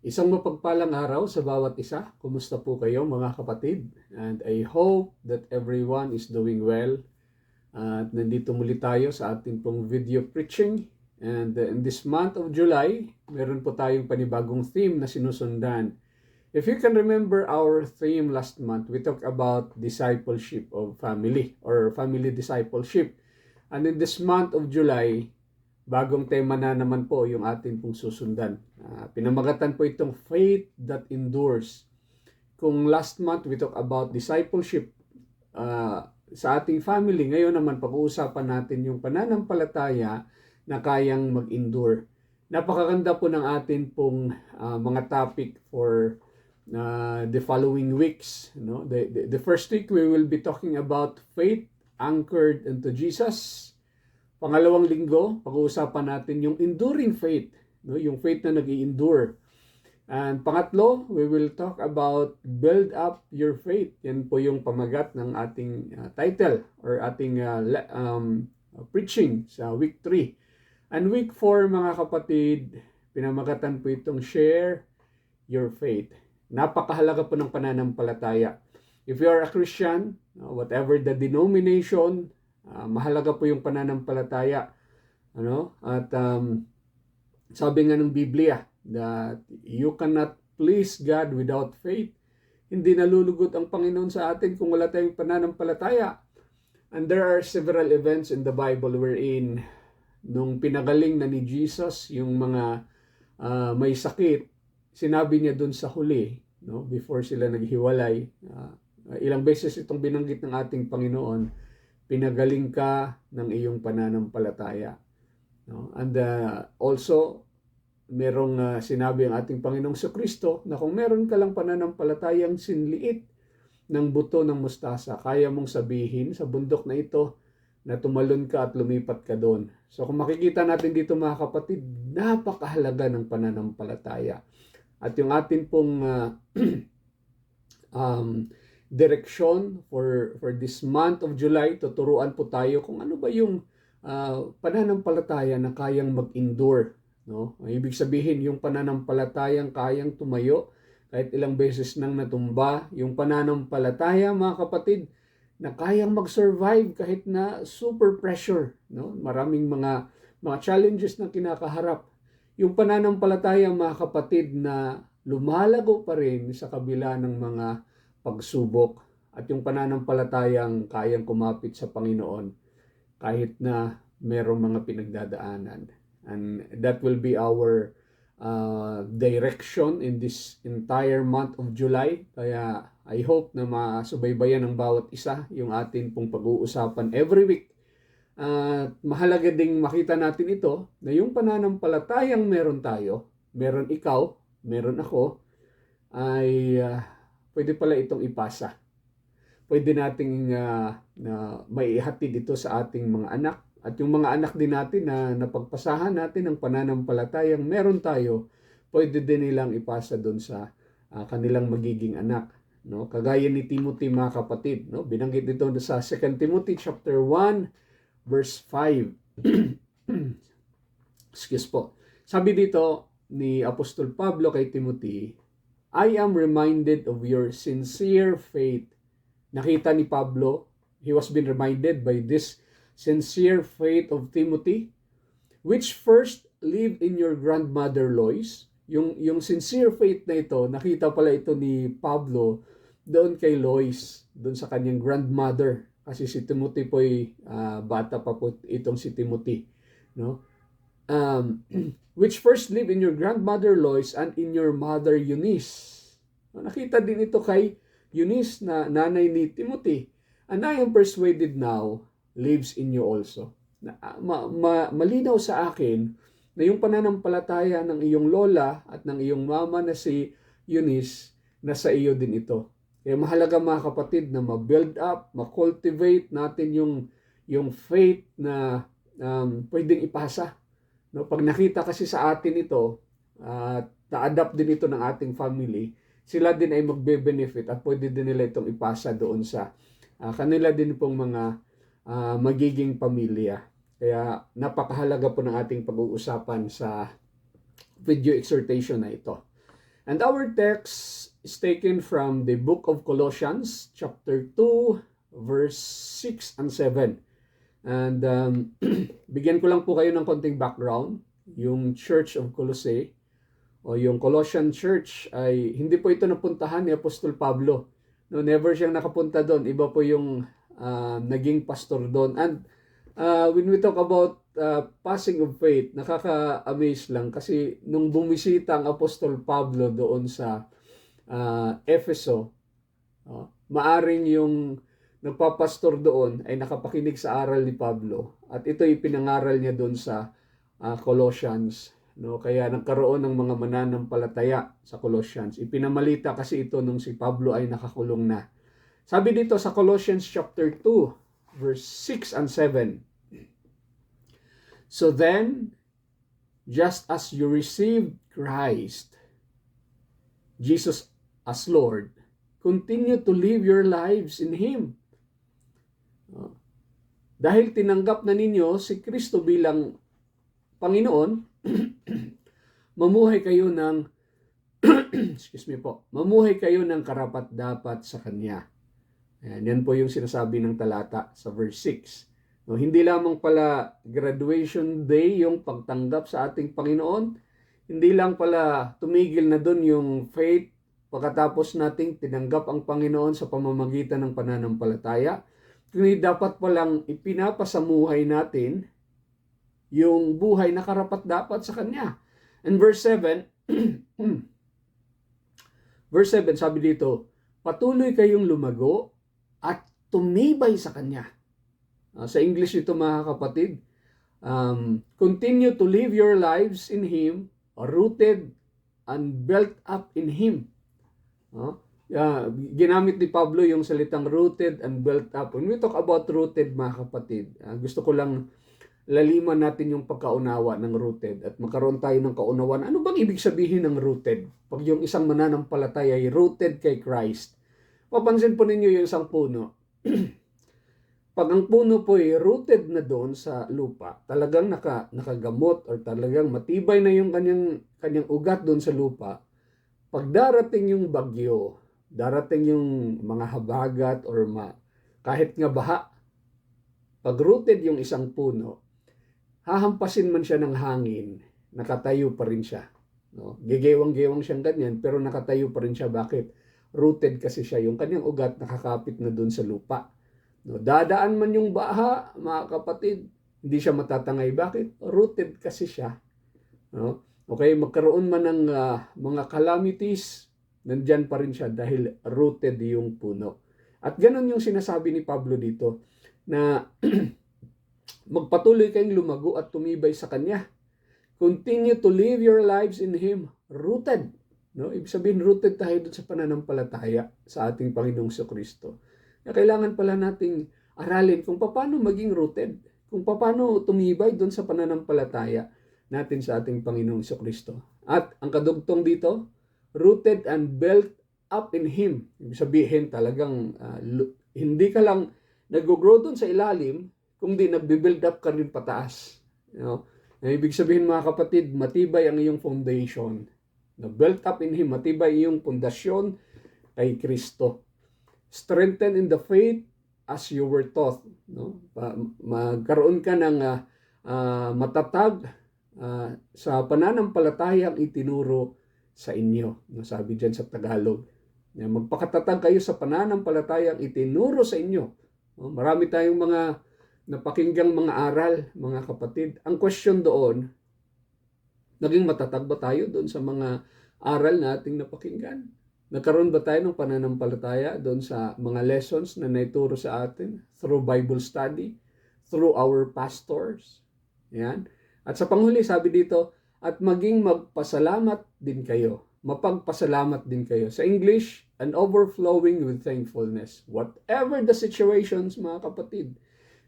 Isang mapagpalang araw sa bawat isa. Kumusta po kayo mga kapatid? And I hope that everyone is doing well. At nandito muli tayo sa ating pong video preaching. And in this month of July, meron po tayong panibagong theme na sinusundan. If you can remember our theme last month, we talked about discipleship of family or family discipleship. And in this month of July, bagong tema na naman po yung atin pong susundan. Pinamagatan po itong Faith That Endures. Kung last month we talk about discipleship sa ating family, ngayon naman pag-uusapan natin yung pananampalataya na kayang mag-endure. Napakaganda po ng atin pong mga topic for the following weeks. No? The first week we will be talking about faith anchored into Jesus. Pangalawang linggo, pag-uusapan natin yung enduring faith, no? Yung faith na nag-i-endure. And pangatlo, we will talk about build up your faith. Yan po yung pamagat ng ating title or ating preaching sa week 3. And week 4, mga kapatid, pinamagatan po itong share your faith. Napakahalaga po ng pananampalataya. If you are a Christian, whatever the denomination, mahalaga po yung pananampalataya. At sabi nga ng Biblia that you cannot please God without faith. Hindi nalulugot ang Panginoon sa atin kung wala tayong pananampalataya. And there are several events in the Bible wherein nung pinagaling na ni Jesus yung mga may sakit, sinabi niya dun sa huli, no, before sila naghiwalay, ilang beses itong binanggit ng ating Panginoon, pinagaling ka ng iyong pananampalataya. No? And also, merong sinabi ang ating Panginoong Kristo na kung meron ka lang pananampalatayang sinliit ng buto ng mustasa, kaya mong sabihin sa bundok na ito na tumalon ka at lumipat ka doon. So kung makikita natin dito mga kapatid, napakahalaga ng pananampalataya. At yung atin pong direction for this month of July, tuturuan po tayo kung ano ba yung pananampalataya na kayang mag-endure. No? Ibig sabihin, yung pananampalatayang kayang tumayo kahit ilang beses nang natumba. Yung pananampalataya, mga kapatid, na kayang mag-survive kahit na super pressure. No? Maraming mga challenges na kinakaharap. Yung pananampalataya, mga kapatid, na lumalago pa rin sa kabila ng mga pagsubok, at yung pananampalatayang kayang kumapit sa Panginoon kahit na merong mga pinagdadaanan. And that will be our direction in this entire month of July. Kaya I hope na masubaybayan ng bawat isa yung atin pong pag-uusapan every week. Mahalaga ding makita natin ito na yung pananampalatayang meron tayo, meron ikaw, meron ako, ay pwede pala itong ipasa. Pwede nating maihatid ito sa ating mga anak. At yung mga anak din natin na napagpasahan natin ng pananampalatayang meron tayo, pwede din nilang ipasa doon sa kanilang magiging anak. No? Kagaya ni Timothy, mga kapatid. No? Binanggit dito sa 2 Timothy chapter 1, verse 5. Excuse po. Sabi dito ni Apostol Pablo kay Timothy, I am reminded of your sincere faith. Nakita ni Pablo, he was been reminded by this sincere faith of Timothy, which first lived in your grandmother Lois. Yung sincere faith na ito, nakita pala ito ni Pablo doon kay Lois, doon sa kanyang grandmother. Kasi si Timothy po ay bata pa po itong si Timothy. No? Which first lived in your grandmother Lois and in your mother Eunice. Nakita din ito kay Eunice na nanay ni Timothy. And I am persuaded now lives in you also. Malinaw sa akin na yung pananampalataya ng iyong lola at ng iyong mama na si Eunice, nasa iyo din ito. Kaya mahalaga, mga kapatid, na ma-build up, ma-cultivate natin yung faith na pwedeng ipasa. No? Pag nakita kasi sa atin ito, na-adapt din ito ng ating family, sila din ay magbe-benefit at pwede din nila itong ipasa doon sa kanila din pong mga magiging pamilya. Kaya napakahalaga po ng ating pag-uusapan sa video exhortation na ito. And our text is taken from the book of Colossians, chapter 2, verse 6 and 7. And bigyan ko lang po kayo ng konting background. Yung Church of Colossae, o yung Colossian Church, ay hindi po ito napuntahan ni Apostol Pablo. No, never siyang nakapunta doon. Iba po yung naging pastor doon. And when we talk about passing of faith, nakaka-amaze lang kasi nung bumisita ang Apostol Pablo doon sa Efeso, maaring yung nagpapastor doon ay nakapakinig sa aral ni Pablo at ito ipinangaral niya doon sa Colossians. No, kaya nagkaroon ng mga mananampalataya sa Colossians. Ipinamalita kasi ito nung si Pablo ay nakakulong na. Sabi dito sa Colossians chapter 2, verse 6 and 7. So then, just as you received Christ, Jesus as Lord, continue to live your lives in Him. Dahil tinanggap na ninyo si Kristo bilang Panginoon, mamuhay kayo ng mamuhay kayo ng karapat-dapat sa Kanya. Ayan, yan po yung sinasabi ng talata sa verse 6. No, hindi lamang pala graduation day yung pagtanggap sa ating Panginoon, hindi lang pala tumigil na doon yung faith pagkatapos nating tinanggap ang Panginoon sa pamamagitan ng pananampalataya, kundi dapat palang ipinapasamuhay natin yung buhay na karapat-dapat sa Kanya. And verse 7, verse 7 sabi dito, patuloy kayong lumago at tumibay sa Kanya. Sa English ito mga kapatid, continue to live your lives in Him, rooted and built up in Him. Ginamit ni Pablo yung salitang rooted and built up. When we talk about rooted mga kapatid, gusto ko lang laliman natin yung pagkaunawa ng rooted at magkaroon tayo ng kaunawan. Ano bang ibig sabihin ng rooted? Pag yung isang mananampalataya ay rooted kay Christ, papansin po ninyo yung isang puno. Pag ang puno po ay rooted na doon sa lupa, talagang nakagamot or talagang matibay na yung kanyang ugat doon sa lupa, pag darating yung bagyo, darating yung mga habagat or kahit nga baha, pag rooted yung isang puno, hahampasin man siya ng hangin, nakatayo pa rin siya. No? Gigewang-gewang siyang ganyan, pero nakatayo pa rin siya. Bakit? Rooted kasi siya. Yung kanyang ugat nakakapit na doon sa lupa. No? Dadaan man yung baha, mga kapatid, hindi siya matatangay. Bakit? Rooted kasi siya. No? Okay, magkaroon man ng mga calamities, nandyan pa rin siya dahil rooted yung puno. At ganun yung sinasabi ni Pablo dito, na magpatuloy kayong lumago at tumibay sa Kanya. Continue to live your lives in Him, rooted. No? Ibig sabihin, rooted tayo doon sa pananampalataya sa ating Panginoong Kristo. Kailangan pala nating aralin kung paano maging rooted, kung paano tumibay doon sa pananampalataya natin sa ating Panginoong Kristo. At ang kadugtong dito, rooted and built up in Him. Ibig sabihin talagang hindi ka lang nag-grow doon sa ilalim, kung di nagbe-build up ka rin pataas. You know? Ibig sabihin mga kapatid, matibay ang iyong foundation. Na-built up in Him, matibay iyong pundasyon kay Kristo. Strengthen in the faith as you were taught. No? Magkaroon ka ng matatag sa pananampalatayang itinuro sa inyo. No? Sabi dyan sa Tagalog. Magpakatatag kayo sa pananampalatayang itinuro sa inyo. No? Marami tayong mga napakinggang mga aral, mga kapatid. Ang question doon, naging matatag ba tayo doon sa mga aral na ating napakinggan? Nagkaroon ba tayo ng pananampalataya doon sa mga lessons na naituro sa atin through Bible study, through our pastors? Yan. At sa panghuli, sabi dito, at maging magpasalamat din kayo. Mapagpasalamat din kayo. Sa English, and overflowing with thankfulness. Whatever the situations, mga kapatid,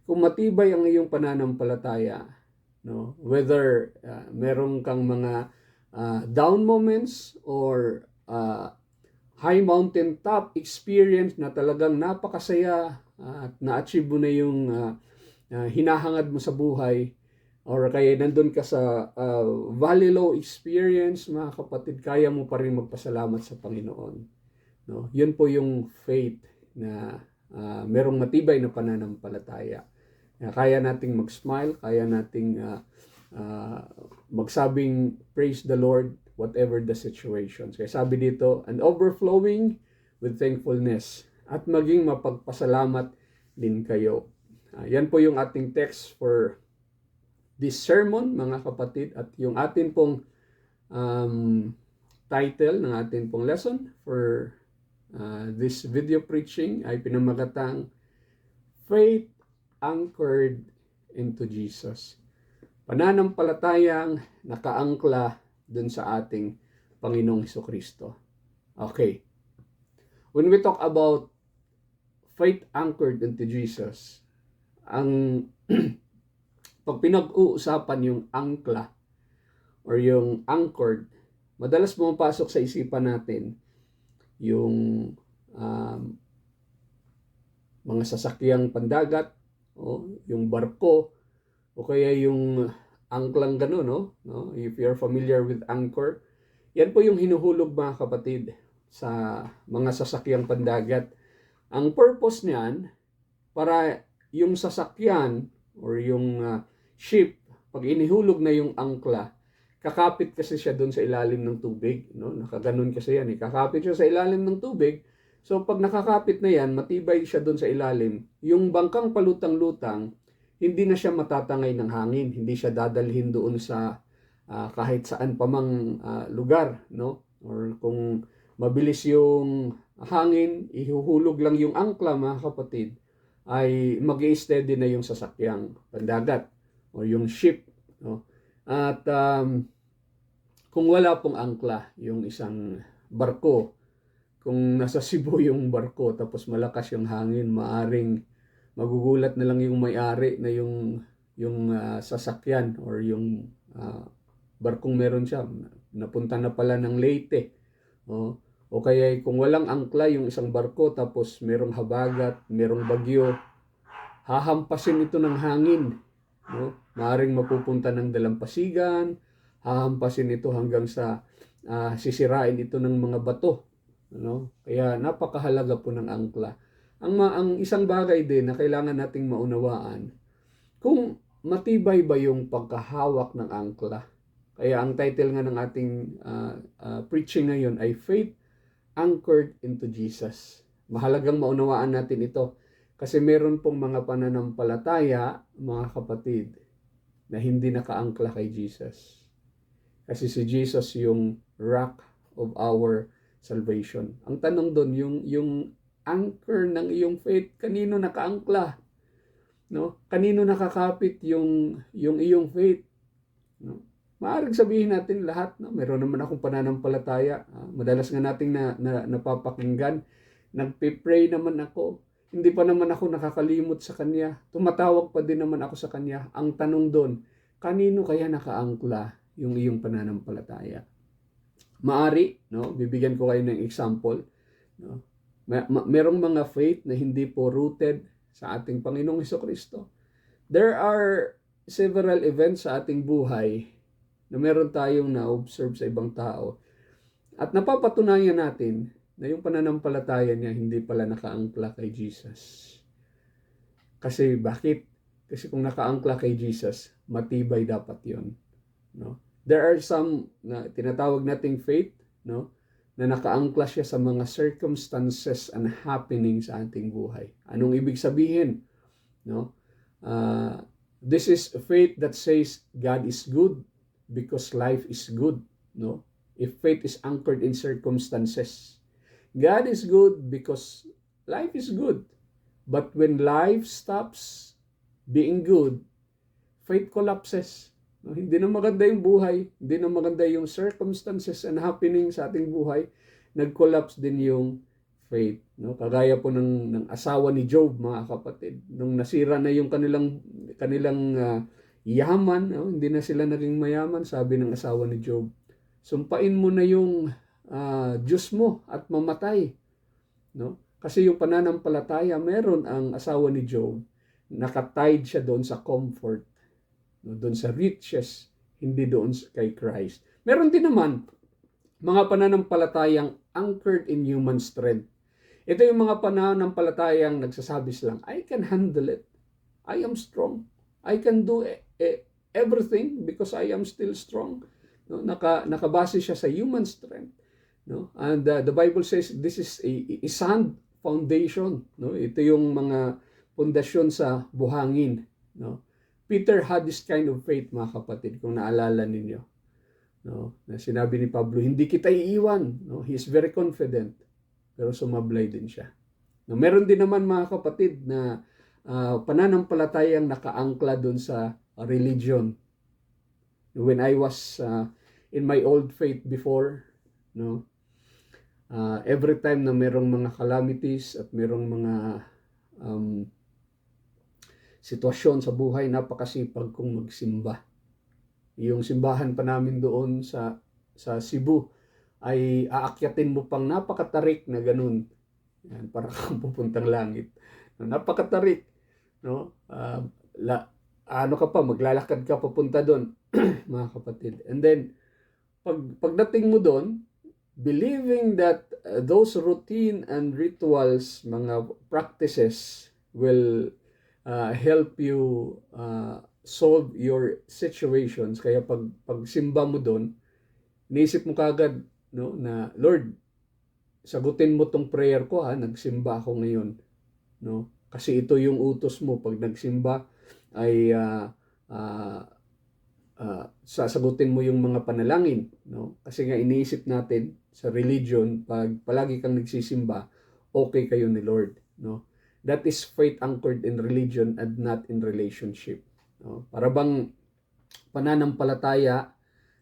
kung matibay ang iyong pananampalataya, no? Whether meron kang mga down moments or high mountain top experience na talagang napakasaya at na-achieve mo na yung hinahangad mo sa buhay, or kaya nandun ka sa valley low experience, mga kapatid, kaya mo pa rin magpasalamat sa Panginoon. No? Yun po yung faith na merong matibay na pananampalataya. Kaya nating mag-smile, kaya nating magsabing praise the Lord whatever the situation. Kaya sabi dito, and overflowing with thankfulness, at maging mapagpasalamat din kayo. Yan po yung ating text for this sermon, mga kapatid, at yung atin pong title ng atin pong lesson for this video preaching ay pinamagatang Faith Anchored into Jesus. Pananampalatayang nakaangkla dun sa ating Panginoong Hesukristo. Okay. When we talk about faith anchored into Jesus, ang pag pinag-uusapan yung angkla or yung anchored, madalas pumapasok sa isipan natin yung mga sasakyang pandagat, yung barko, o kaya yung angklang gano'n, no? If you're familiar with anchor, yan po yung hinuhulog, mga kapatid, sa mga sasakyang pandagat. Ang purpose niyan, para yung sasakyan or yung ship, pag inihulog na yung angkla, kakapit kasi siya doon sa ilalim ng tubig, no? Nakaganon kasi yan, kakapit siya sa ilalim ng tubig. So pag nakakapit na yan, matibay siya doon sa ilalim. Yung bangkang palutang-lutang, hindi na siya matatangay ng hangin, hindi siya dadalhin doon sa kahit saan pa mang lugar, no? Or kung mabilis yung hangin, ihuhulog lang yung angkla, mga kapatid, ay mag-i-steady na yung sasakyang pandagat o yung ship, no? At kung wala pong angkla yung isang barko, kung nasa Cebu yung barko tapos malakas yung hangin, maaring magugulat na lang yung may-ari na yung sasakyan or yung barkong meron siya, napunta na pala ng Leyte. O kaya kung walang angkla yung isang barko tapos merong habagat, merong bagyo, hahampasin ito ng hangin. No? Maaring mapupunta ng dalampasigan, hahampasin ito hanggang sa sisirain ito ng mga bato. No? Kaya napakahalaga po ng angkla. Ang isang bagay din na kailangan nating maunawaan, kung matibay ba yung pagkahawak ng angkla. Kaya ang title nga ng ating preaching ngayon ay Faith Anchored into Jesus. Mahalagang maunawaan natin ito kasi meron pong mga pananampalataya, mga kapatid, na hindi nakaangkla kay Jesus. Kasi si Jesus yung rock of our salvation. Ang tanong doon, yung anchor ng iyong faith, kanino nakaangkla? No? Kanino nakakapit yung iyong faith? No? Maaring sabihin natin lahat, no? Meron naman akong pananampalataya. Madalas nga nating napapakinggan, nagpe-pray naman ako. Hindi pa naman ako nakakalimot sa Kanya. Tumatawag pa din naman ako sa Kanya. Ang tanong doon, kanino kaya nakaangkla yung iyong pananampalataya? Maari, no? Bibigyan ko kayo ng example, no? Merong mga faith na hindi po rooted sa ating Panginoong Hesukristo. There are several events sa ating buhay na meron tayong na-observe sa ibang tao at napapatunayan natin na yung pananampalataya niya hindi pala nakaangkla kay Jesus. Kasi bakit? Kasi kung nakaangkla kay Jesus, matibay dapat yon, no? There are some na tinatawag nating faith, no, na nakaangkla siya sa mga circumstances and happenings sa ating buhay. Anong ibig sabihin? No? This is faith that says God is good because life is good. No? If faith is anchored in circumstances, God is good because life is good. But when life stops being good, faith collapses. No, hindi na maganda yung buhay, hindi na maganda yung circumstances and happening sa ating buhay, nag-collapse din yung faith. No? Kagaya po ng asawa ni Job, mga kapatid. Nung nasira na yung kanilang yaman, no? Hindi na sila naging mayaman, sabi ng asawa ni Job, sumpain mo na yung Diyos mo at mamatay. No? Kasi yung pananampalataya, meron ang asawa ni Job, nakatied siya doon sa comfort. no? Doon sa riches, hindi doon kay Christ. Meron din naman mga pananampalatayang anchored in human strength. Ito yung mga pananampalatayang nagsasabis lang, I can handle it. I am strong. I can do everything because I am still strong. No? Nakabase siya sa human strength. No? And the Bible says this is a sound foundation. No? Ito yung mga pundasyon sa buhangin. No? Peter had this kind of faith, mga kapatid, kung naalala ninyo. No? Na sinabi ni Pablo, hindi kita iiwan. No? He is very confident. Pero sumablay din siya. No? Meron din naman, mga kapatid, na pananampalatayang nakaangkla doon sa religion. When I was in my old faith before, no, every time na merong mga calamities at merong mga sitwasyon sa buhay, napakasipag kong magsimba. Yung simbahan pa namin doon sa Cebu ay aakyatin mo pang napakatarik na ganun. Yan, para kang pupuntang langit. Napakatarik, no? Ano ka pa, maglalakad ka papunta doon, mga kapatid. And then pagdating mo doon, believing that those routine and rituals, mga practices will help you solve your situations. Kaya pagsimba mo doon, naisip mo kagad, no, na Lord, sagutin mo tong prayer ko, nagsimba ako ngayon, no? Kasi ito yung utos mo, pag nagsimba ay sasagutin mo yung mga panalangin, no? Kasi nga iniisip natin sa religion, pag palagi kang nagsisimba, okay kayo ni Lord, no? That is faith anchored in religion and not in relationship, no? Para bang pananampalataya,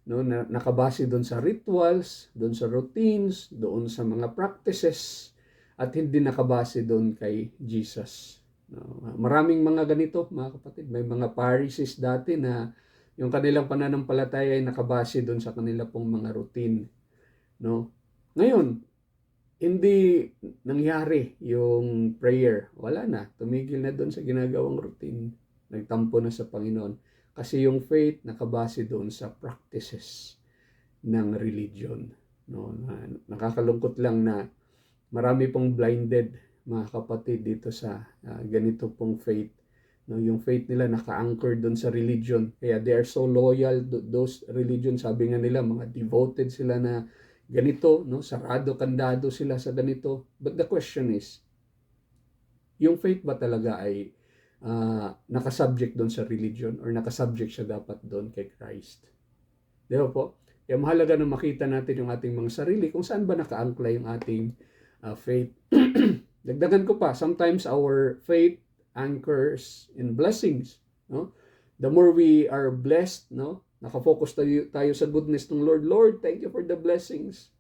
no, na nakabase doon sa rituals, doon sa routines, doon sa mga practices, at hindi nakabase doon kay Jesus. No? Maraming mga ganito, mga kapatid. May mga Pharisees dati na yung kanilang pananampalataya ay nakabase doon sa kanila pong mga routine. No? Ngayon, hindi nangyari yung prayer. Wala na. Tumigil na doon sa ginagawang routine. Nagtampo na sa Panginoon. Kasi yung faith nakabase doon sa practices ng religion. No? Nakakalungkot lang na marami pong blinded, mga kapatid, dito sa ganito pong faith. No? Yung faith nila naka-anchor doon sa religion. Kaya they are so loyal to those religion. Sabi nga nila, mga devoted sila na ganito, no? Sarado, kandado sila sa ganito. But the question is, yung faith ba talaga ay nakasubject doon sa religion or nakasubject siya dapat doon kay Christ? Di ba po? Kaya mahalaga na makita natin yung ating mga sarili kung saan ba nakaangkla yung ating faith. Dagdagan ko pa, sometimes our faith anchors in blessings. No? The more we are blessed, no? Nakafocus tayo sa goodness ng Lord. Lord, thank you for the blessings.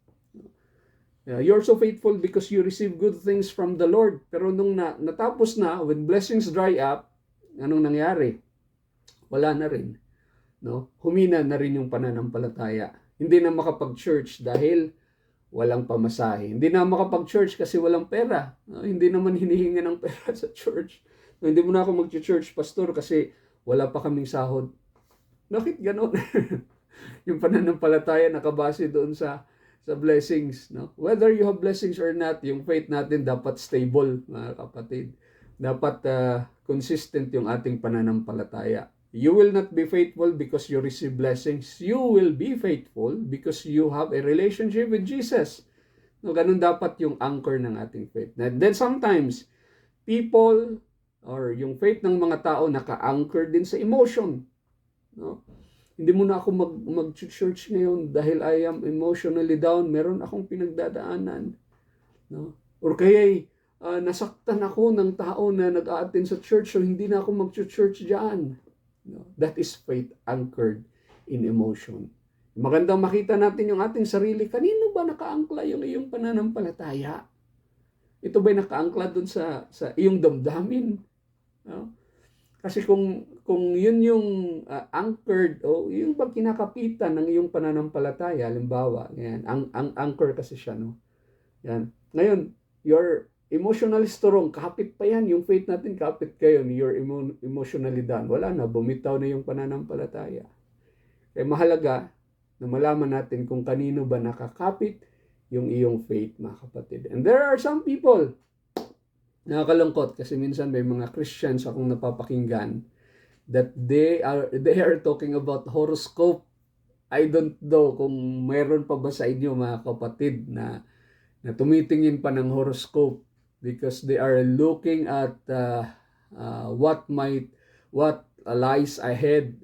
You're so faithful because you receive good things from the Lord. Pero nung natapos na, when blessings dry up, anong nangyari? Wala na rin. No? Humina na rin yung pananampalataya. Hindi na makapag-church dahil walang pamasahe. Hindi na makapag-church kasi walang pera. No? Hindi naman hinihinga ng pera sa church. No, hindi mo na ako mag-church, pastor, kasi wala pa kaming sahod. Bakit ganon? Yung pananampalataya nakabase doon sa blessings, no? Whether you have blessings or not, yung faith natin dapat stable, mga kapatid. Dapat consistent yung ating pananampalataya. You will not be faithful because you receive blessings. You will be faithful because you have a relationship with Jesus. No, ganun dapat yung anchor ng ating faith. And then sometimes people or yung faith ng mga tao naka-anchor din sa emotion. No? Hindi mo na ako mag-church ngayon dahil I am emotionally down. Meron akong pinagdadaanan. No? Or kaya nasaktan ako ng tao na nag-a-attend sa church, so hindi na ako mag-church dyan. No? That is faith anchored in emotion. Magandang makita natin yung ating sarili. Kanino ba nakaangkla yung iyong pananampalataya? Ito ba'y nakaangkla dun sa iyong damdamin? No? Kasi kung yun yung anchored o yung pag kinakapitan ng iyong pananampalataya, halimbawa, yan, ang anchor kasi siya, no? Yan. Ngayon, emotionally strong, kapit pa yan. Yung faith natin, kapit kayo. You're emotionally done. Wala na, bumitaw na yung pananampalataya. Kaya mahalaga na malaman natin kung kanino ba nakakapit yung iyong faith, mga kapatid. And there are some people, nakakalungkot kasi minsan may mga Christians akong napapakinggan that they are talking about horoscope. I don't know kung mayroon pa ba sa inyo, mga kapatid, na tumitingin pa ng horoscope, because they are looking at what lies ahead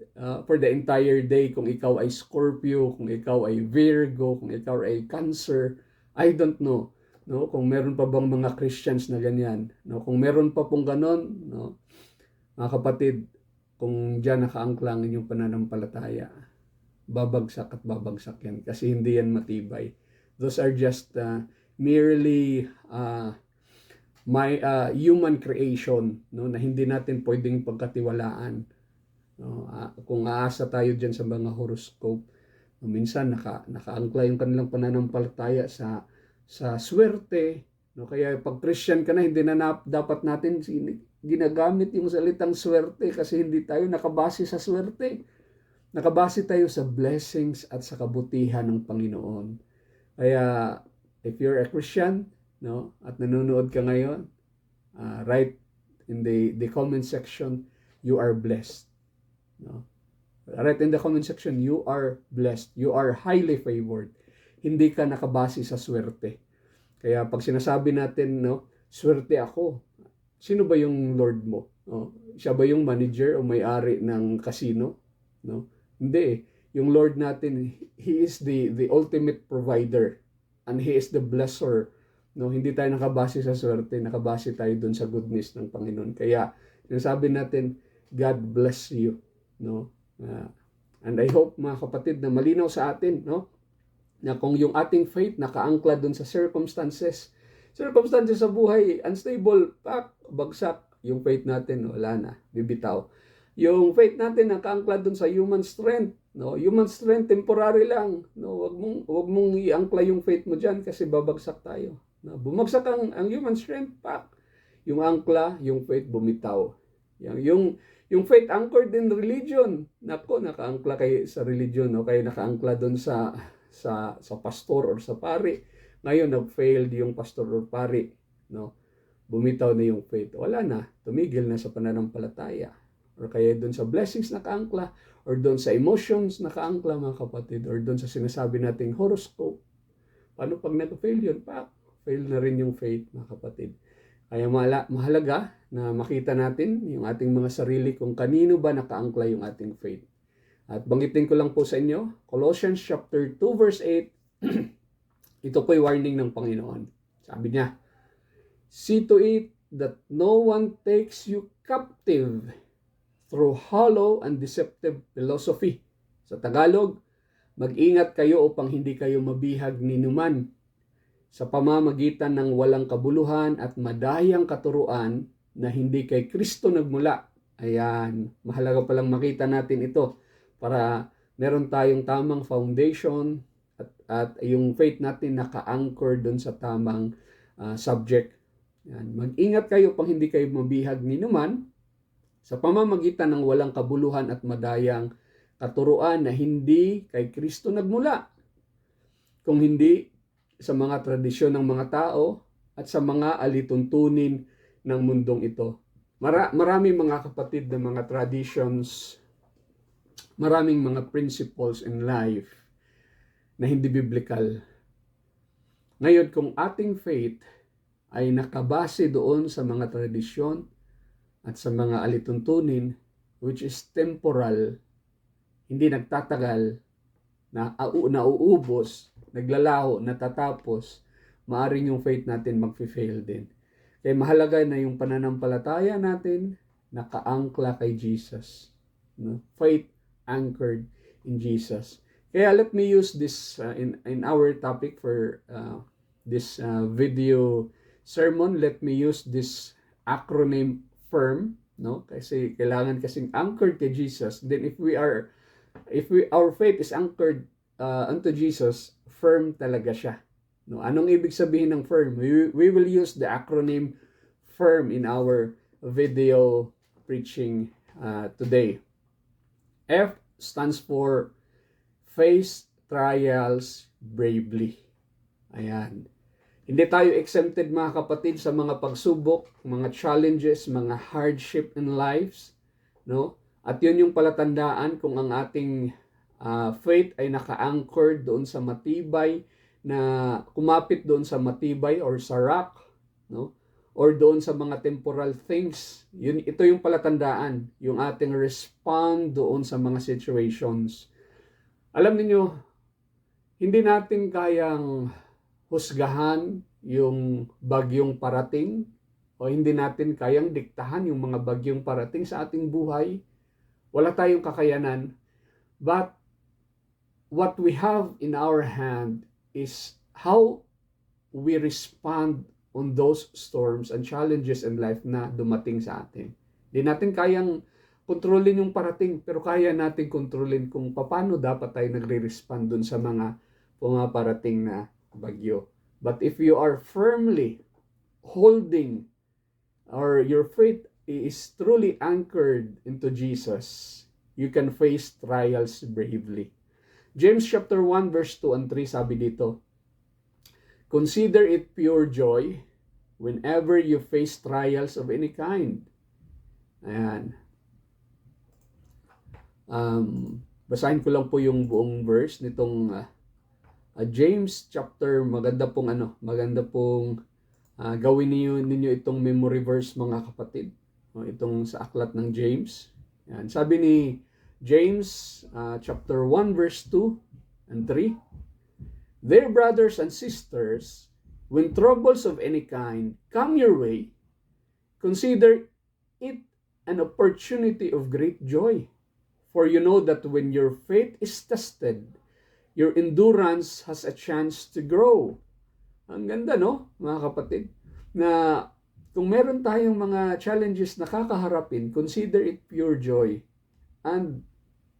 for the entire day. Kung ikaw ay Scorpio, kung ikaw ay Virgo, kung ikaw ay Cancer, I don't know, no, kung meron pa bang mga Christians na ganyan, no. Kung meron pa pong ganon, no, mga kapatid, kung diyan nakaangklang inyong pananampalataya, babagsak at babagsak yan, kasi hindi yan matibay. Those are just merely human creation, no, na hindi natin pwedeng pagkatiwalaan, no. Kung aasa tayo diyan sa mga horoscope, minsan nakaangkla yung kanilang pananampalataya sa swerte, no. Kaya pag Christian ka na, hindi na dapat natin ginagamit yung salitang swerte, kasi hindi tayo nakabase sa swerte. Nakabase tayo sa blessings at sa kabutihan ng Panginoon. Kaya if you're a Christian, no, at nanonood ka ngayon, write in the comment section, you are blessed, no. Write in the comment section, you are blessed, you are highly favored. Hindi ka nakabase sa swerte. Kaya pag sinasabi natin, no, swerte ako, sino ba yung Lord mo? No? Siya ba yung manager o may-ari ng casino? No? Hindi. Yung Lord natin, He is the ultimate provider, and He is the blesser. No, hindi tayo nakabase sa swerte, nakabase tayo dun sa goodness ng Panginoon. Kaya sinasabi natin, God bless you, no. And I hope, mga kapatid, na malinaw sa atin, no, na kung yung ating faith nakaangkla dun sa circumstances sa buhay, unstable, bagsak yung faith natin, wala na, bibitaw. Yung faith natin nakaangkla dun sa human strength, no? Human strength temporary lang, no? Wag mong iangkla yung faith mo diyan, kasi babagsak tayo. No? Bumagsak ang human strength, yung angkla, yung faith bumitaw. Yung faith anchored in religion, nakaangkla kay sa religion, no? Kaya nakaangkla dun sa pastor or sa pari. Ngayon nag-failed yung pastor or pari, no? Bumitaw na yung faith. Wala na, tumigil na sa pananampalataya. Or kaya doon sa blessings nakaangkla, or doon sa emotions nakaangkla, mga kapatid, or doon sa sinasabi nating horoscope. Paano pag nag-fail yun? Fail na rin yung faith, mga kapatid. Kaya mahalaga na makita natin yung ating mga sarili kung kanino ba nakaangkla yung ating faith. At banggitin ko lang po sa inyo, Colossians chapter 2 verse 8, ito po'y warning ng Panginoon. Sabi niya, see to it that no one takes you captive through hollow and deceptive philosophy. Sa Tagalog, mag-ingat kayo upang hindi kayo mabihag ni numan sa pamamagitan ng walang kabuluhan at madayang katuruan na hindi kay Kristo nagmula. Ayan, mahalaga palang makita natin ito para meron tayong tamang foundation at yung faith natin naka-anchor doon sa tamang subject. Yan. Mag-ingat kayo pang hindi kayo mabihag ni numan sa pamamagitan ng walang kabuluhan at madayang katuruan na hindi kay Kristo nagmula, kung hindi sa mga tradisyon ng mga tao at sa mga alituntunin ng mundong ito. Maraming mga kapatid na mga traditions, maraming mga principles in life na hindi biblical. Ngayon, kung ating faith ay nakabase doon sa mga tradisyon at sa mga alituntunin, which is temporal, hindi nagtatagal, nauubos, naglalaho, natatapos, maaring yung faith natin mag-fail din. Kaya mahalaga na yung pananampalataya natin nakaangkla kay Jesus. No? Faith anchored in Jesus. Kaya let me use this in our topic for this video sermon. Let me use this acronym FIRM, no? Kasi kailangan kasing anchored kay Jesus. Then if our faith is anchored unto Jesus, firm talaga siya, No, anong ibig sabihin ng firm? We will use the acronym FIRM in our video preaching today. F stands for face trials bravely. Ayan. Hindi tayo exempted mga kapatid sa mga pagsubok, mga challenges, mga hardship in lives, no? At yun yung palatandaan kung ang ating faith ay naka-anchored doon sa matibay, na kumapit doon sa matibay or sa rock, no? Or doon sa mga temporal things. Ito yung palatandaan, yung ating respond doon sa mga situations. Alam niyo, hindi natin kayang husgahan yung bagyong parating, o hindi natin kayang diktahan yung mga bagyong parating sa ating buhay. Wala tayong kakayanan. But what we have in our hand is how we respond on those storms and challenges in life na dumating sa atin. Hindi natin kayang kontrolin yung parating, pero kaya natin kontrolin kung paano dapat tayo nagre-respond dun sa mga pumaparating na bagyo. But if you are firmly holding, or your faith is truly anchored into Jesus, you can face trials bravely. James chapter 1 verse 2 and 3 sabi dito, consider it pure joy whenever you face trials of any kind. Ayan. Basahin ko lang po yung buong verse nitong James chapter, maganda pong gawin ninyo itong memory verse mga kapatid. Itong sa aklat ng James. Yan. Sabi ni James chapter 1 verse 2 and 3. Dear brothers and sisters, when troubles of any kind come your way, consider it an opportunity of great joy. For you know that when your faith is tested, your endurance has a chance to grow. Ang ganda, no, mga kapatid? Na kung meron tayong mga challenges na kakaharapin, consider it pure joy. And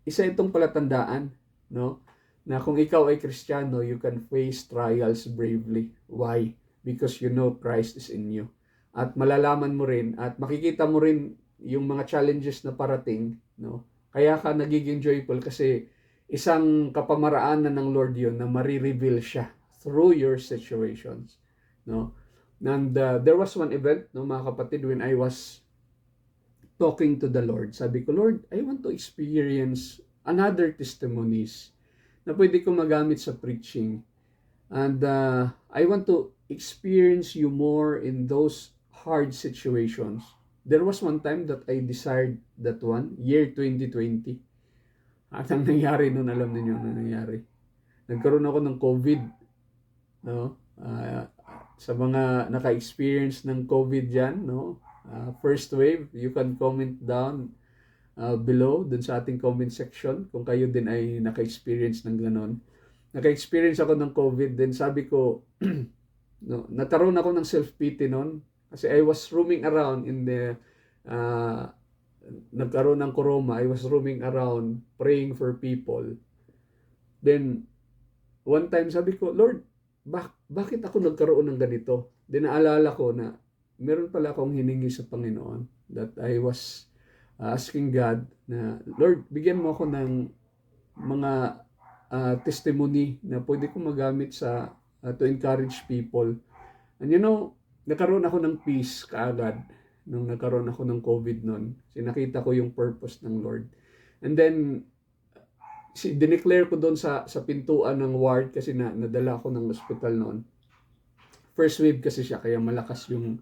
isa itong palatandaan, no, na kung ikaw ay Kristiyano, you can face trials bravely. Why? Because you know Christ is in you. At malalaman mo rin, at makikita mo rin yung mga challenges na parating, no? Kaya ka nagiging joyful kasi isang kapamaraanan ng Lord yun na marireveal siya through your situations, no? And there was one event, no, mga kapatid, when I was talking to the Lord. Sabi ko, Lord, I want to experience another testimonies na pwede ko magamit sa preaching. And I want to experience you more in those hard situations. There was one time that I desired that one, year 2020. At ang nangyari noon, alam niyo ang nangyari. Nagkaroon ako ng COVID, no? Sa mga naka-experience ng COVID dyan, no? First wave, you can comment down below dun sa ating comment section kung kayo din ay naka-experience ng ganon. Naka-experience ako ng COVID, then sabi ko, no, nagkaroon ako ng self-pity noon kasi I was roaming around in the nagkaroon ng corona, I was roaming around praying for people. Then one time sabi ko, Lord, bakit ako nagkaroon ng ganito? Then naalala ko na meron pala akong hiningi sa Panginoon, that I was asking God na, Lord, bigyan mo ako ng mga testimony na pwede ko magamit sa to encourage people. And you know, nagkaroon ako ng peace kaagad nung nagkaroon ako ng COVID noon. Sinakita ko yung purpose ng Lord. And then dineclare ko doon sa pintuan ng ward kasi nadala ako ng hospital noon. First wave kasi siya, kaya malakas yung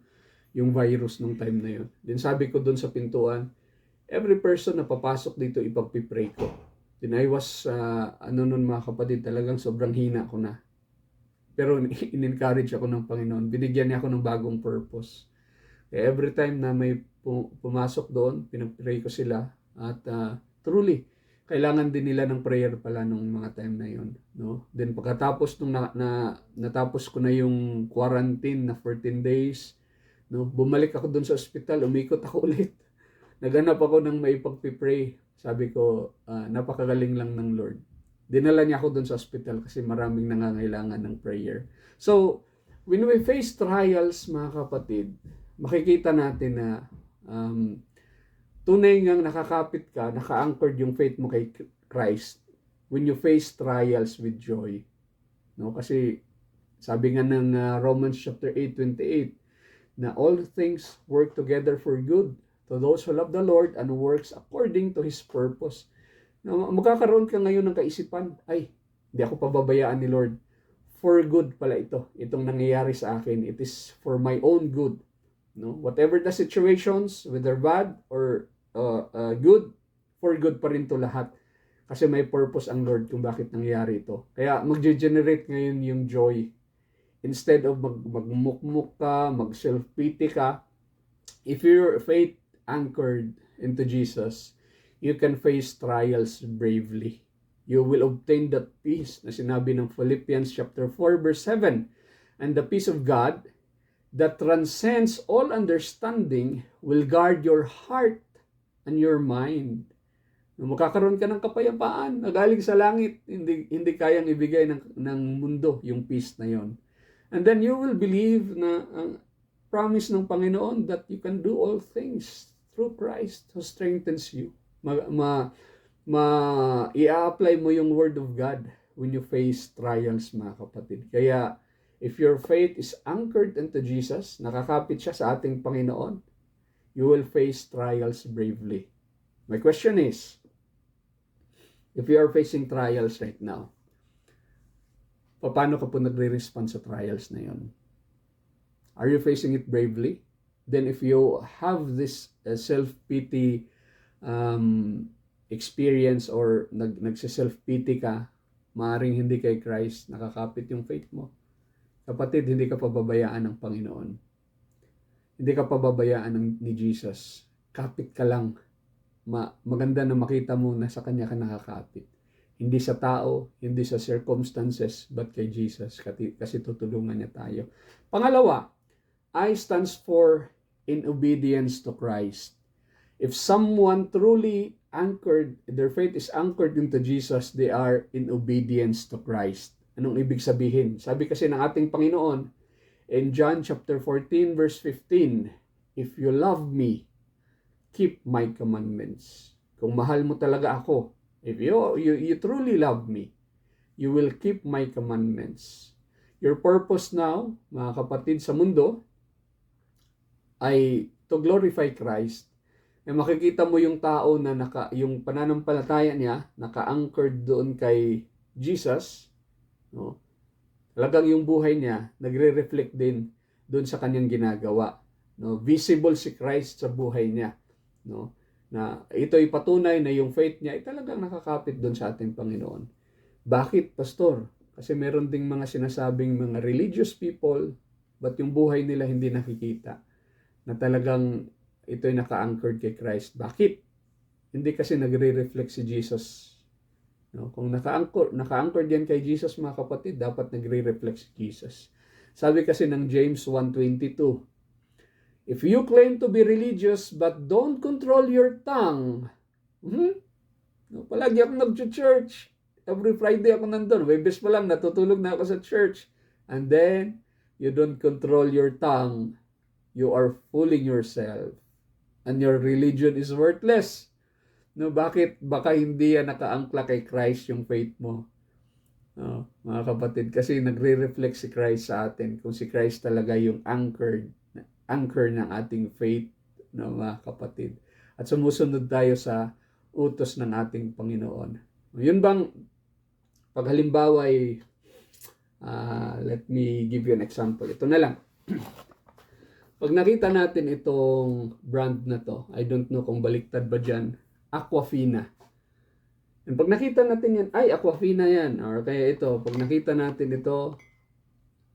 virus nung time na yun. Then sabi ko doon sa pintuan, every person na papasok dito, ipagpipray ko. Then I was, noon mga kapatid, talagang sobrang hina ko na. Pero in-encourage ako ng Panginoon. Binigyan niya ako ng bagong purpose. Kaya every time na may pumasok doon, pinag-pray ko sila. At truly, kailangan din nila ng prayer pala nung mga time na yun. No? Then pagkatapos nung natapos ko na yung quarantine na 14 days, no, bumalik ako doon sa ospital, umikot ako ulit. Naghanap ako ng maipagpipray. Sabi ko, napakagaling lang ng Lord. Dinala niya ako doon sa hospital kasi maraming nangangailangan ng prayer. So, when we face trials, mga kapatid, makikita natin na tunay ngang nakakapit ka, naka-anchored yung faith mo kay Christ when you face trials with joy. No? Kasi sabi nga ng Romans chapter 8:28 na all things work together for good to those who love the Lord and works according to His purpose. No, magkakaroon ka ngayon ng kaisipan, ay, hindi ako pababayaan ni Lord. For good pala ito. Itong nangyayari sa akin, it is for my own good. No? Whatever the situations, whether bad or good, for good pa rin to lahat. Kasi may purpose ang Lord kung bakit nangyayari ito. Kaya mag-generate ngayon yung joy. Instead of magmukmuk ka, mag-self-pity ka, if your faith anchored into Jesus, you can face trials bravely. You will obtain that peace na sinabi ng Philippians chapter 4 verse 7. And the peace of God that transcends all understanding will guard your heart and your mind. Makakaroon ka ng kapayapaan na galing sa langit, hindi kayang ibigay ng mundo yung peace na yon. And then you will believe na ang promise ng Panginoon that you can do all things through Christ who strengthens you. I-apply mo yung Word of God when you face trials, mga kapatid. Kaya, if your faith is anchored into Jesus, nakakapit siya sa ating Panginoon, you will face trials bravely. My question is, if you are facing trials right now, paano ka po nagre-respond sa trials na yon? Are you facing it bravely? Then if you have this self-pity experience or nagse-self-pity ka, maaaring hindi kay Christ nakakapit yung faith mo. Kapatid, hindi ka pababayaan ng Panginoon. Hindi ka pababayaan ni Jesus. Kapit ka lang. Maganda na makita mo na sa Kanya ka nakakapit. Hindi sa tao, hindi sa circumstances, but kay Jesus. Kasi tutulungan niya tayo. Pangalawa, I stands for in obedience to Christ. If someone truly their faith is anchored into Jesus, they are in obedience to Christ. Anong ibig sabihin? Sabi kasi ng ating Panginoon, in John chapter 14 verse 15, if you love me, keep my commandments. Kung mahal mo talaga ako, if you truly love me, you will keep my commandments. Your purpose now, mga kapatid, sa mundo, ay to glorify Christ. Eh, makikita mo yung tao na yung pananampalataya niya, naka-anchored doon kay Jesus, no? Talagang yung buhay niya, nagre-reflect din doon sa kanyang ginagawa. No? Visible si Christ sa buhay niya. No? Na ito'y patunay na yung faith niya ay talagang nakakapit doon sa ating Panginoon. Bakit, Pastor? Kasi meron ding mga sinasabing mga religious people, but yung buhay nila hindi nakikita. Na talagang ito'y naka-anchored kay Christ. Bakit? Hindi kasi nagre-reflect si Jesus. No? Kung naka-anchored yan kay Jesus, mga kapatid, dapat nagre-reflect si Jesus. Sabi kasi ng James 1:22, if you claim to be religious but don't control your tongue, no, palagi ako nag-church. Every Friday ako nandun. Webes pa lang, natutulog na ako sa church. And then, you don't control your tongue. You are fooling yourself. And your religion is worthless. No, bakit? Baka hindi yan nakaangkla kay Christ yung faith mo. No, mga kapatid, kasi nagre-reflect si Christ sa atin. Kung si Christ talaga yung anchor ng ating faith, no, mga kapatid. At sumusunod tayo sa utos ng ating Panginoon. Yun bang, pag halimbawa ay, let me give you an example. Ito na lang. Pag nakita natin itong brand na to, I don't know kung baliktad ba dyan, Aquafina. And pag nakita natin yan, ay, Aquafina yan. Or kaya ito, pag nakita natin ito,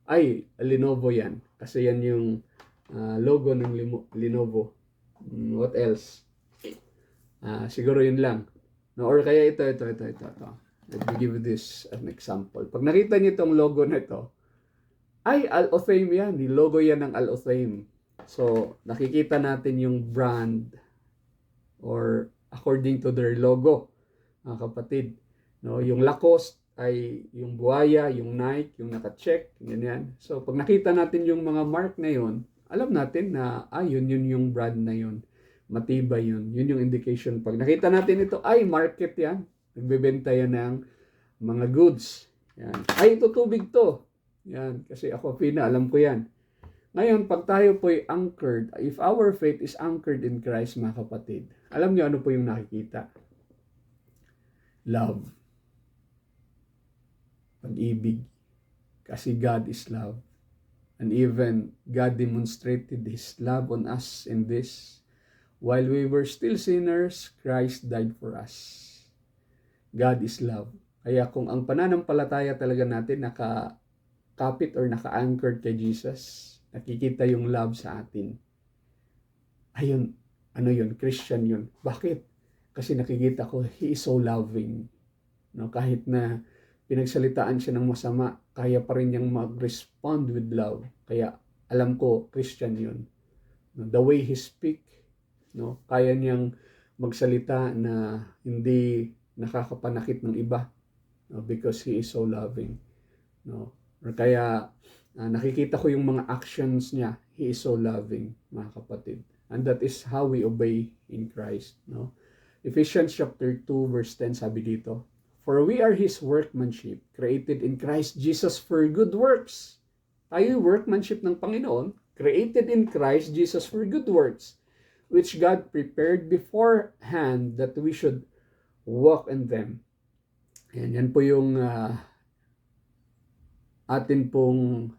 ay, Lenovo yan. Kasi yan yung logo ng Lenovo. What else? Siguro yun lang. No, or kaya ito. Let me give you this an example. Pag nakita niyo itong logo na ito, ay, Al-Othame yan. Logo yan ng Al-Othame. So, nakikita natin yung brand or according to their logo, mga kapatid. No, yung Lacoste ay yung buhaya, yung Nike, yung naka-check, ganyan. So pag nakita natin yung mga mark na yon, alam natin na yun yung brand na yun. Matibay yun. Yun yung indication. Pag nakita natin ito, ay market yan. Nagbebenta yan ng mga goods. Yan. Ay, ito tubig to. Yan. Kasi ako, alam ko yan. Ngayon, pag tayo po'y anchored, if our faith is anchored in Christ, mga kapatid, alam niyo ano po yung nakikita? Love. Pag-ibig. Kasi God is love. And even God demonstrated His love on us in this. While we were still sinners, Christ died for us. God is love. Kaya kung ang pananampalataya talaga natin nakakapit or naka-anchored kay Jesus, nakikita yung love sa atin. Ayun, ano yun? Christian yun. Bakit? Kasi nakikita ko, He is so loving. No, kahit na pinagsalitaan siya ng masama, kaya pa rin niyang mag-respond with love. Kaya alam ko, Christian yun. No, the way He speak, no, kaya niyang magsalita na hindi nakakapanakit ng iba, no, because He is so loving. No? Or kaya nakikita ko yung mga actions niya. He is so loving, mga kapatid. And that is how we obey in Christ. No? Ephesians chapter 2 verse 10 sabi dito, for we are His workmanship, created in Christ Jesus for good works. Tayo workmanship ng Panginoon, created in Christ Jesus for good works, which God prepared beforehand that we should walk in them. Yan po yung atin pong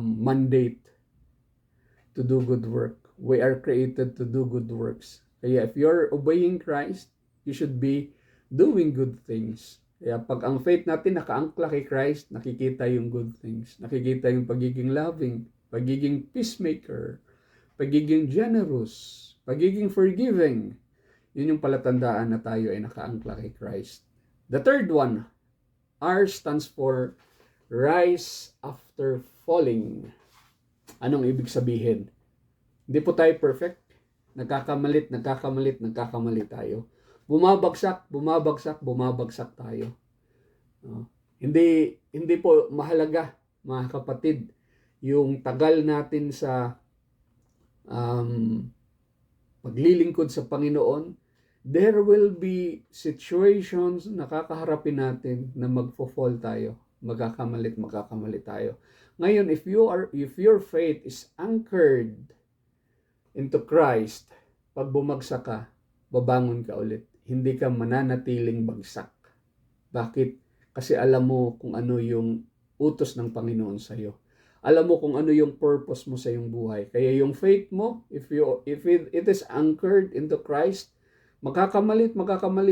mandate to do good work. We are created to do good works. Kaya if you're obeying Christ, you should be doing good things. Kaya pag ang faith natin nakaangkla kay Christ, nakikita yung good things. Nakikita yung pagiging loving, pagiging peacemaker, pagiging generous, pagiging forgiving. Yun yung palatandaan na tayo ay nakaangkla kay Christ. The third one, R stands for rise after falling. Anong ibig sabihin? Hindi po tayo perfect. Nagkakamalit tayo. Bumabagsak tayo. Hindi po mahalaga, mga kapatid, yung tagal natin sa paglilingkod sa Panginoon. There will be situations na kakaharapin natin na magfo-fall tayo. Magkakamali tayo. Ngayon, if your faith is anchored into Christ, pag bumagsak ka, babangon ka ulit. Hindi ka mananatiling bagsak. Bakit? Kasi alam mo kung ano yung utos ng Panginoon sa iyo. Alam mo kung ano yung purpose mo sa iyong buhay. Kaya yung faith mo, if it is anchored into Christ, magkakamali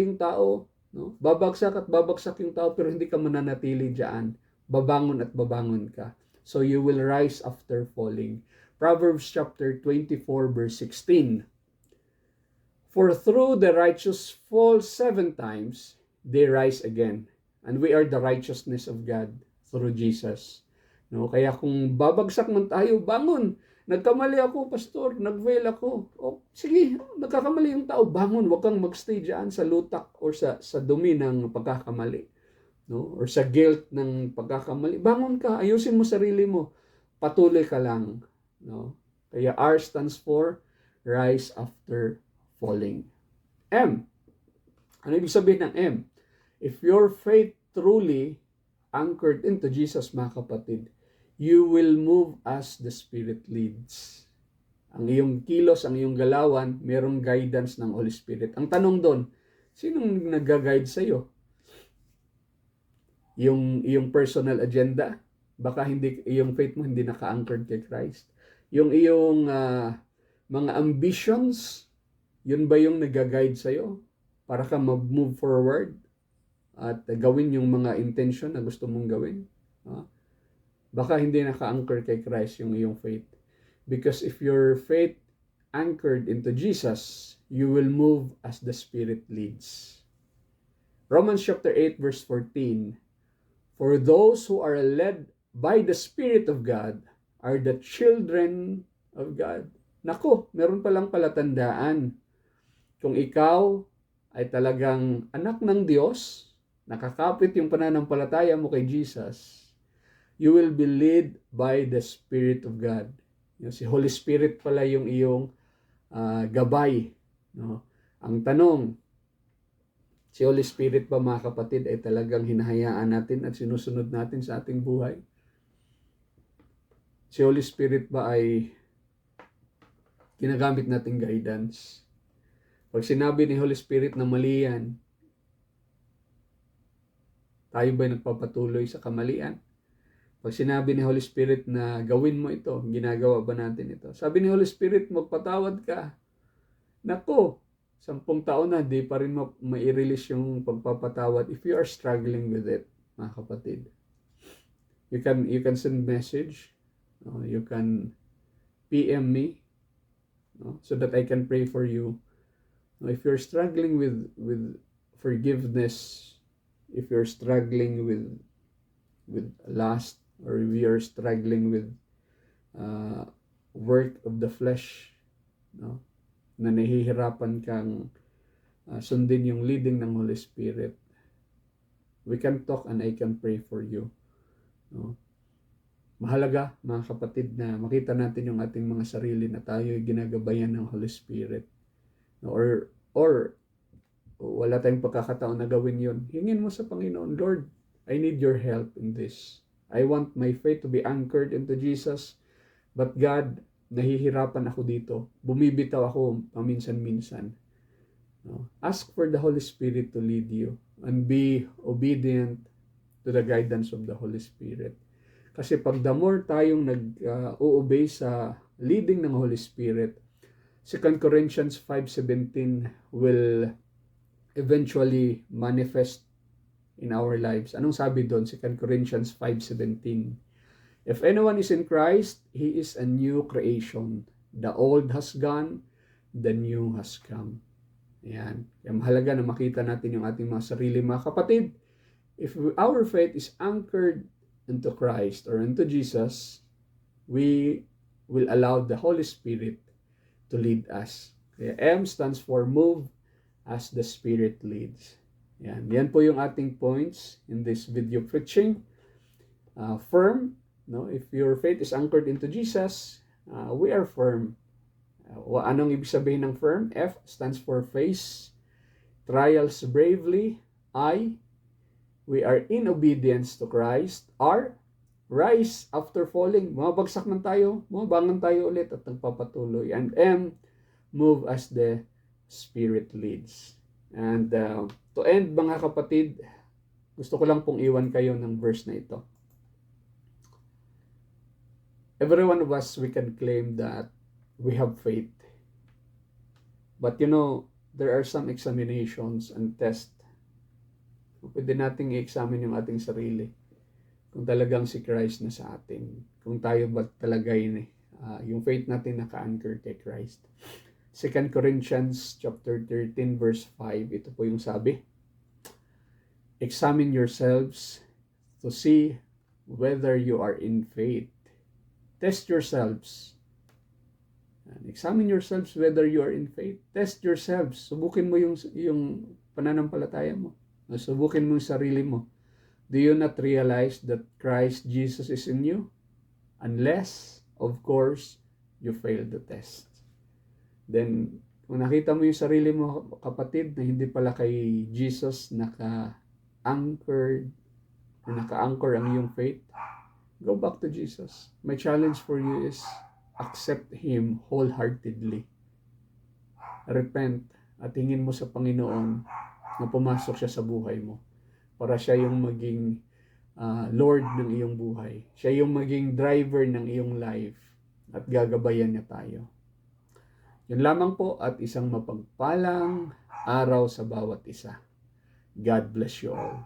yung tao, no? Babagsak yung tao, pero hindi ka mananatili diyan. Babangon ka. So you will rise after falling. Proverbs chapter 24 verse 16. For through the righteous fall 7 times, they rise again. And we are the righteousness of God through Jesus. No, kaya kung babagsak man tayo, bangon. Nagkamali ako, pastor, nag-fail ako. O, sige, nagkakamali yung tao, bangon. Huwag kang magstay dyan sa lutak or sa dumi ng pagkakamali. No? Or sa guilt ng pagkakamali. Bangon ka, ayusin mo sarili mo. Patuloy ka lang. No? Kaya R stands for rise after falling. M. Ano ibig sabihin ng M? If your faith truly anchored into Jesus, mga kapatid, you will move as the Spirit leads. Ang iyong kilos, ang iyong galawan, merong guidance ng Holy Spirit. Ang tanong doon, sinong nag-guide sa iyo? Yung personal agenda? Baka hindi, yung faith mo hindi naka-anchored kay Christ. Yung iyong mga ambitions, yun ba yung nag-guide sa iyo? Para ka mag-move forward at gawin yung mga intention na gusto mong gawin? Baka hindi naka-anchor kay Christ yung iyong faith. Because if your faith anchored into Jesus, you will move as the Spirit leads. Romans chapter 8 verse 14. For those who are led by the Spirit of God are the children of God. Nako, meron palang palatandaan. Kung ikaw ay talagang anak ng Diyos, nakakapit yung pananampalataya mo kay Jesus, you will be led by the Spirit of God. Si Holy Spirit pala yung iyong gabay. No? Ang tanong, si Holy Spirit ba mga kapatid ay talagang hinahayaan natin at sinusunod natin sa ating buhay? Si Holy Spirit ba ay ginagamit nating guidance? Pag sinabi ni Holy Spirit na mali yan, tayo ba'y nagpapatuloy sa kamalian? Pag sinabi ni Holy Spirit na gawin mo ito, ginagawa ba natin ito? Sabi ni Holy Spirit, magpatawad ka. Nako, 10 taon na, di pa rin mai-release yung pagpapatawad if you are struggling with it, mga kapatid. You can send message. You can PM me, so that I can pray for you. If you're struggling with forgiveness, if you're struggling with lust, or if you're struggling with work of the flesh, na nahihirapan kang sundin yung leading ng Holy Spirit, we can talk and I can pray for you. Mahalaga, mga kapatid, na makita natin yung ating mga sarili na tayo ay ginagabayan ng Holy Spirit. Or wala tayong pagkakataon na gawin yun. Hingin mo sa Panginoon, Lord, I need your help in this. I want my faith to be anchored into Jesus. But God, nahihirapan ako dito. Bumibitaw ako paminsan-minsan. Ask for the Holy Spirit to lead you and be obedient to the guidance of the Holy Spirit. Kasi pag the more tayong nag-obey sa leading ng Holy Spirit, 2 Corinthians 5:17 will eventually manifest in our lives. Anong sabi doon? 2 Corinthians 5:17. If anyone is in Christ, he is a new creation. The old has gone, the new has come. Ayan. Kaya mahalaga na makita natin yung ating mga sarili, mga kapatid. If our faith is anchored into Christ or into Jesus, we will allow the Holy Spirit to lead us. Kaya M stands for move as the Spirit leads. Yan po yung ating points in this video preaching. Firm, if your faith is anchored into Jesus, we are firm. Anong ibig sabihin ng firm? F stands for face. Trials bravely. I, we are in obedience to Christ. R, rise after falling. Mabagsak man tayo, mabangon tayo ulit at nagpapatuloy. And M, move as the Spirit leads. And to end, mga kapatid, gusto ko lang pong iwan kayo ng verse na ito. Every one of us, we can claim that we have faith. But there are some examinations and tests. Pwede nating i-examine yung ating sarili. Kung talagang si Christ na sa atin. Kung tayo ba talaga yung faith natin naka-anchor kay Christ. 2 Corinthians chapter 13 verse 5, ito po yung sabi. Examine yourselves to see whether you are in faith. Test yourselves. Examine yourselves whether you are in faith. Test yourselves. Subukin mo yung pananampalataya mo. Subukin mo yung sarili mo. Do you not realize that Christ Jesus is in you? Unless, of course, you fail the test. Then, kung nakita mo yung sarili mo, kapatid, na hindi pala kay Jesus naka-anchored or naka-anchor ang iyong faith, go back to Jesus. My challenge for you is accept Him wholeheartedly. Repent at hingin mo sa Panginoon na pumasok siya sa buhay mo para siya yung maging Lord ng iyong buhay. Siya yung maging driver ng iyong life at gagabayan niya tayo. Yun lamang po at isang mapagpalang araw sa bawat isa. God bless you all.